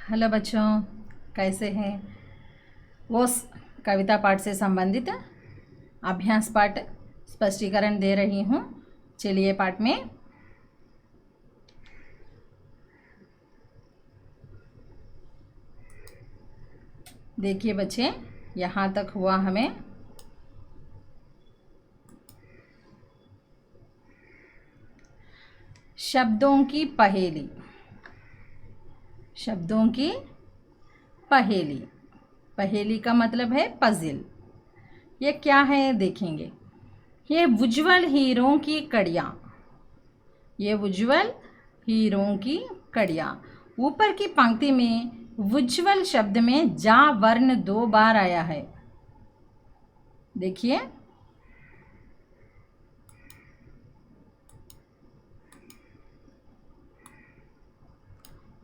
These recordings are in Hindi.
हेलो बच्चों, कैसे हैं? वो कविता पाठ से संबंधित अभ्यास पाठ स्पष्टीकरण दे रही हूँ। चलिए पाठ में। देखिए बच्चे, यहाँ तक हुआ हमें। शब्दों की पहेली। शब्दों की पहेली। पहेली का मतलब है पजल। ये क्या है देखेंगे। ये उज्ज्वल हीरों की कड़ियाँ। ये उज्ज्वल हीरों की कड़ियाँ। ऊपर की पंक्ति में उज्ज्वल शब्द में जा वर्ण 2 बार आया है। देखिए,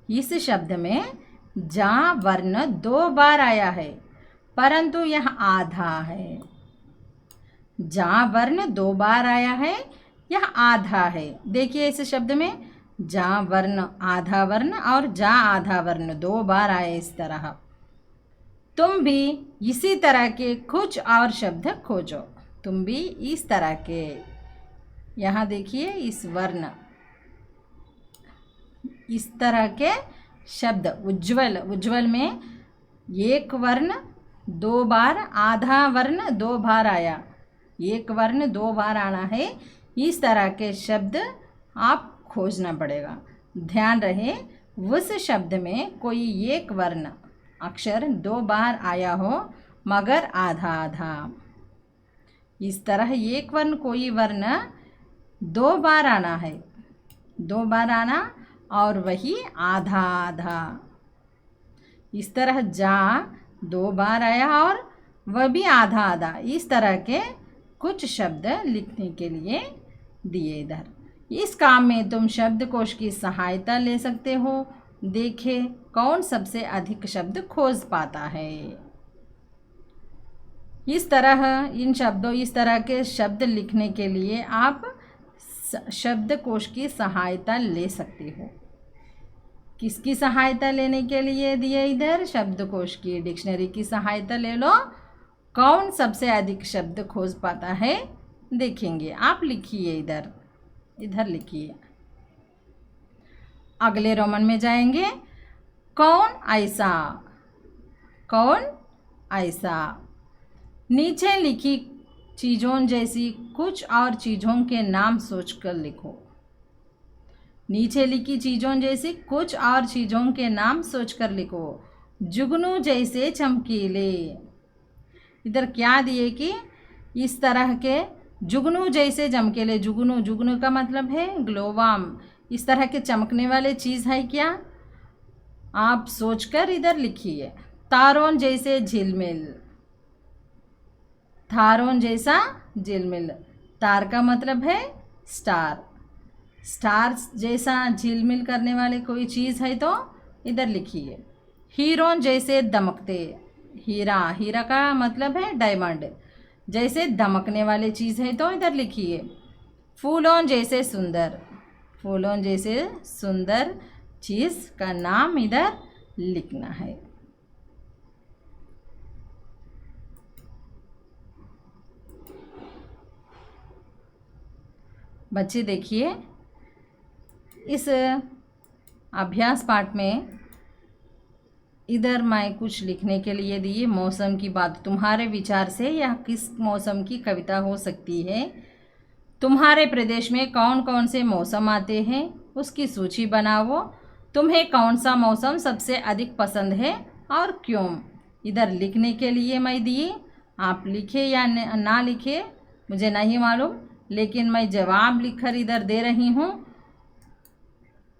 इस शब्द में जा वर्ण 2 बार आया है, परंतु यह आधा है। जा वर्ण 2 बार आया है, यह आधा है। देखिए, इस शब्द में जा वर्ण आधा वर्ण और जा आधा वर्ण 2 बार आए। इस तरह तुम भी इसी तरह के कुछ और शब्द खोजो। तुम भी इस तरह के, यहाँ देखिए इस वर्ण, इस तरह के शब्द। उज्ज्वल, उज्ज्वल में एक वर्ण 2 बार, आधा वर्ण 2 बार आया। एक वर्ण 2 बार आना है। इस तरह के शब्द आप खोजना पड़ेगा। ध्यान रहे, उस शब्द में कोई एक वर्ण अक्षर 2 बार आया हो, मगर आधा आधा। इस तरह एक वर्ण कोई वर्ण 2 बार आना है, 2 बार आना, और वही आधा आधा। इस तरह जा 2 बार आया और वह भी आधा आधा। इस तरह के कुछ शब्द लिखने के लिए दिए इधर। इस काम में तुम शब्दकोश की सहायता ले सकते हो। देखें कौन सबसे अधिक शब्द खोज पाता है। इस तरह के शब्द लिखने के लिए आप शब्दकोश की सहायता ले सकते हो। किसकी सहायता लेने के लिए दिए इधर? शब्दकोश की, डिक्शनरी की सहायता ले लो। कौन सबसे अधिक शब्द खोज पाता है देखेंगे। आप लिखिए इधर, इधर लिखिए। अगले रोमन में जाएंगे। कौन ऐसा, कौन ऐसा। नीचे लिखी चीज़ों जैसी कुछ और चीज़ों के नाम सोचकर लिखो। नीचे लिखी चीज़ों जैसी कुछ और चीज़ों के नाम सोचकर लिखो। जुगनू जैसे चमकीले। इधर क्या दिए कि इस तरह के जुगनू जैसे चमकीले। जुगनू, जुगनू का मतलब है ग्लोवाम। इस तरह के चमकने वाले चीज़ है क्या, आप सोचकर इधर लिखिए। तारों जैसे झिलमिल। तारों जैसा झिलमिल। तार का मतलब है स्टार। स्टार जैसा झिलमिल करने वाले कोई चीज़ है तो इधर लिखिए। हीरों जैसे दमकते। हीरा, हीरा का मतलब है डायमंड। जैसे दमकने वाले चीज़ है तो इधर लिखिए। फूलों जैसे सुंदर। फूलों जैसे सुंदर चीज़ का नाम इधर लिखना है। बच्चे देखिए, इस अभ्यास पाठ में इधर मैं कुछ लिखने के लिए दिए। मौसम की बात, तुम्हारे विचार से यह किस मौसम की कविता हो सकती है? तुम्हारे प्रदेश में कौन कौन से मौसम आते हैं, उसकी सूची बनाओ। तुम्हें कौन सा मौसम सबसे अधिक पसंद है और क्यों? इधर लिखने के लिए मैं दिए। आप लिखे या ना लिखे मुझे नहीं मालूम, लेकिन मैं जवाब लिखकर इधर दे रही हूँ।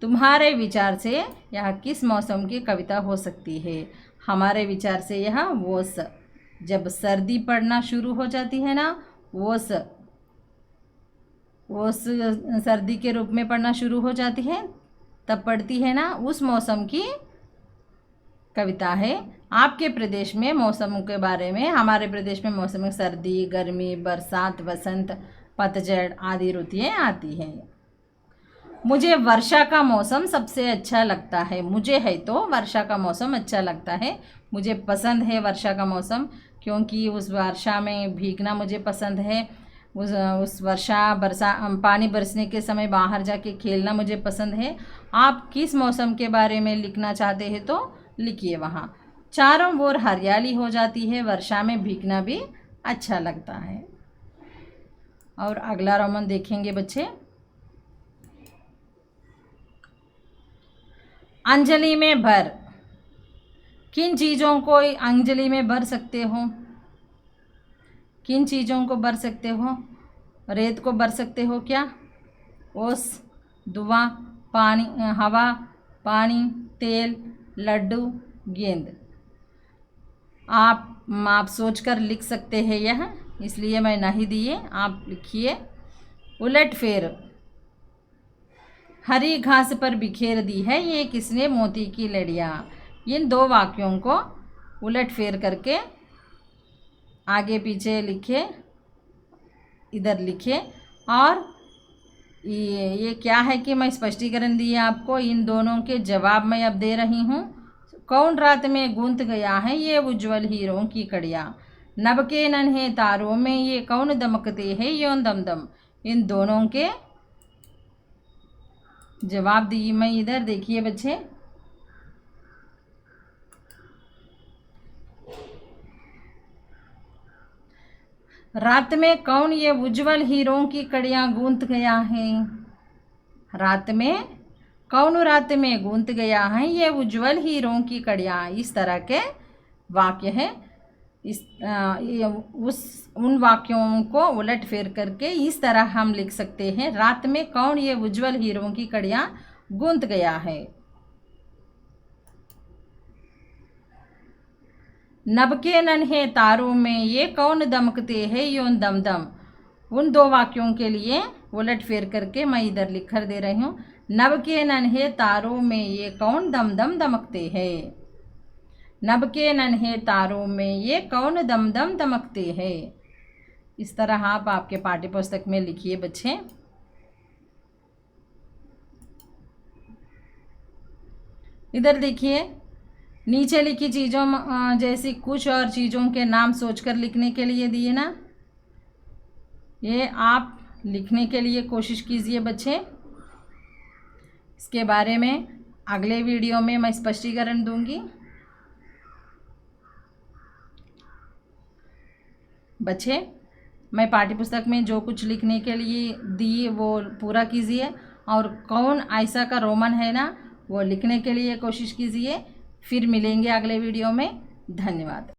तुम्हारे विचार से यह किस मौसम की कविता हो सकती है? हमारे विचार से यह ओस, जब सर्दी पड़ना शुरू हो जाती है ना, ओस सर्दी के रूप में पड़ना शुरू हो जाती है, तब पड़ती है ना, उस मौसम की कविता है। आपके प्रदेश में मौसम के बारे में, हमारे प्रदेश में मौसम में सर्दी, गर्मी, बरसात, वसंत, पतझड़ आदि ऋतुएं आती हैं। मुझे वर्षा का मौसम सबसे अच्छा लगता है। मुझे है तो वर्षा का मौसम अच्छा लगता है। मुझे पसंद है वर्षा का मौसम, क्योंकि उस वर्षा में भीगना मुझे पसंद है। उस पानी बरसने के समय बाहर जाके खेलना मुझे पसंद है। आप किस मौसम के बारे में लिखना चाहते हैं तो लिखिए वहाँ। चारों ओर हरियाली हो जाती है, वर्षा में भीगना भी अच्छा लगता है। और अगला रोमन देखेंगे बच्चे। अंजलि में भर। किन चीज़ों को अंजलि में भर सकते हो? किन चीज़ों को भर सकते हो? रेत को भर सकते हो क्या? ओस, धुआं, पानी, हवा, पानी, तेल, लड्डू, गेंद। आप सोचकर लिख सकते हैं यह, इसलिए मैं नहीं दिए, आप लिखिए। उलट फेर। हरी घास पर बिखेर दी है ये किसने मोती की लड़ियाँ। इन दो वाक्यों को उलट फेर करके आगे पीछे लिखे, इधर लिखे। और ये क्या है कि मैं स्पष्टीकरण दिए आपको, इन दोनों के जवाब मैं अब दे रही हूँ। कौन रात में गूंथ गया है ये उज्ज्वल हीरों की कड़ियाँ। नभ के नन्हे तारों में ये कौन दमकते हैं यों दम दम। इन दोनों के जवाब दिए मैं इधर, देखिए बच्चे। रात में कौन ये उज्ज्वल हीरों की कड़ियाँ गूंथ गया है। रात में कौन रात में गूंथ गया है ये उज्ज्वल हीरों की कड़ियाँ। इस तरह के वाक्य हैं। उन वाक्यों को उलट फेर करके इस तरह हम लिख सकते हैं। रात में कौन ये उज्ज्वल हीरों की कड़ियाँ गूंथ गया है। नभ के नन्हे तारों में ये कौन दमकते हैं यों दम दम। उन दो वाक्यों के लिए उलट फेर करके मैं इधर लिख कर दे रही हूँ। नभ के नन्हे तारों में ये कौन दम दम दमकते हैं। नभ के नन्हे तारों में ये कौन दम दम दमकते हैं। इस तरह आप आपके पाठ्य पुस्तक में लिखिए बच्चे। इधर देखिए, नीचे लिखी चीज़ों जैसी कुछ और चीज़ों के नाम सोचकर लिखने के लिए दिए ना, ये आप लिखने के लिए कोशिश कीजिए बच्चे। इसके बारे में अगले वीडियो में मैं स्पष्टीकरण दूंगी। बच्चे, मैं पाठ्यपुस्तक में जो कुछ लिखने के लिए दी वो पूरा कीजिए, और कौन ऐसा का रोमन है ना वो लिखने के लिए कोशिश कीजिए। फिर मिलेंगे अगले वीडियो में। धन्यवाद।